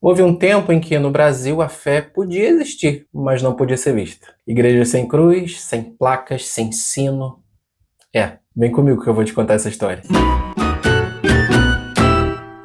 Houve um tempo em que no Brasil a fé podia existir, mas não podia ser vista. Igrejas sem cruz, sem placas, sem sino. Vem comigo que eu vou te contar essa história.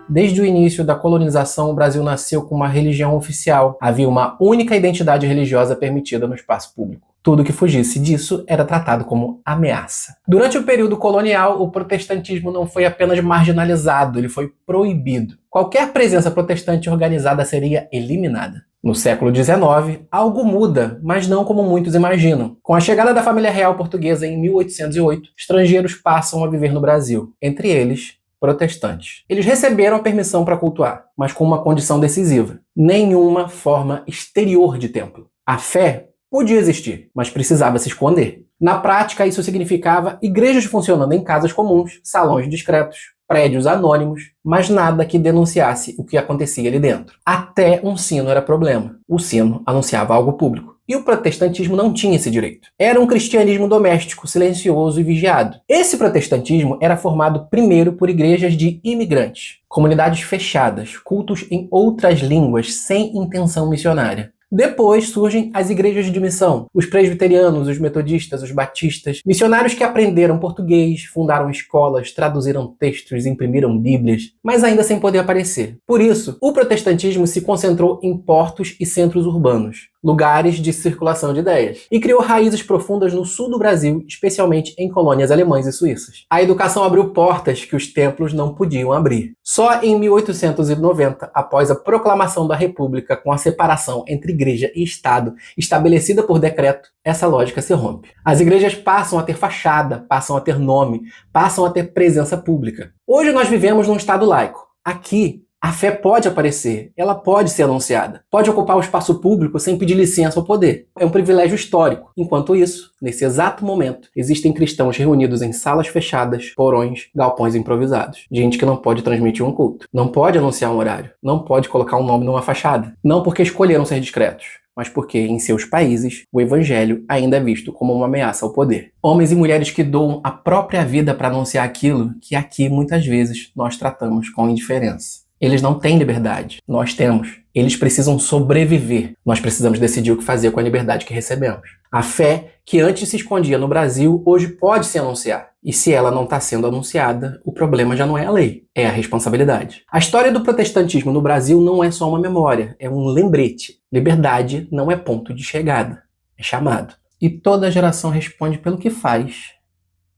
Desde o início da colonização, o Brasil nasceu com uma religião oficial. Havia uma única identidade religiosa permitida no espaço público. Tudo que fugisse disso era tratado como ameaça. Durante o período colonial, o protestantismo não foi apenas marginalizado, ele foi proibido. Qualquer presença protestante organizada seria eliminada. No século XIX, algo muda, mas não como muitos imaginam. Com a chegada da família real portuguesa em 1808, estrangeiros passam a viver no Brasil, entre eles protestantes. Eles receberam a permissão para cultuar, mas com uma condição decisiva: nenhuma forma exterior de templo. A fé podia existir, mas precisava se esconder. Na prática, isso significava igrejas funcionando em casas comuns, salões discretos, prédios anônimos, mas nada que denunciasse o que acontecia ali dentro. Até um sino era problema. O sino anunciava algo público. E o protestantismo não tinha esse direito. Era um cristianismo doméstico, silencioso e vigiado. Esse protestantismo era formado primeiro por igrejas de imigrantes, comunidades fechadas, cultos em outras línguas sem intenção missionária. Depois surgem as igrejas de missão, os presbiterianos, os metodistas, os batistas, missionários que aprenderam português, fundaram escolas, traduziram textos, imprimiram bíblias, mas ainda sem poder aparecer. Por isso, o protestantismo se concentrou em portos e centros urbanos, lugares de circulação de ideias, e criou raízes profundas no sul do Brasil, especialmente em colônias alemãs e suíças. A educação abriu portas que os templos não podiam abrir. Só em 1890, após a proclamação da República com a separação entre igreja e Estado, estabelecida por decreto, essa lógica se rompe. As igrejas passam a ter fachada, passam a ter nome, passam a ter presença pública. Hoje nós vivemos num Estado laico. Aqui, a fé pode aparecer, ela pode ser anunciada, pode ocupar o espaço público sem pedir licença ao poder. É um privilégio histórico. Enquanto isso, nesse exato momento, existem cristãos reunidos em salas fechadas, porões, galpões improvisados. Gente que não pode transmitir um culto, não pode anunciar um horário, não pode colocar um nome numa fachada. Não porque escolheram ser discretos, mas porque, em seus países, o evangelho ainda é visto como uma ameaça ao poder. Homens e mulheres que doam a própria vida para anunciar aquilo que aqui, muitas vezes, nós tratamos com indiferença. Eles não têm liberdade, nós temos. Eles precisam sobreviver. Nós precisamos decidir o que fazer com a liberdade que recebemos. A fé, que antes se escondia no Brasil, hoje pode se anunciar. E se ela não está sendo anunciada, o problema já não é a lei, é a responsabilidade. A história do protestantismo no Brasil não é só uma memória, é um lembrete. Liberdade não é ponto de chegada, é chamado. E toda geração responde pelo que faz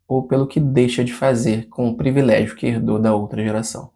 ou pelo que deixa de fazer com o privilégio que herdou da outra geração.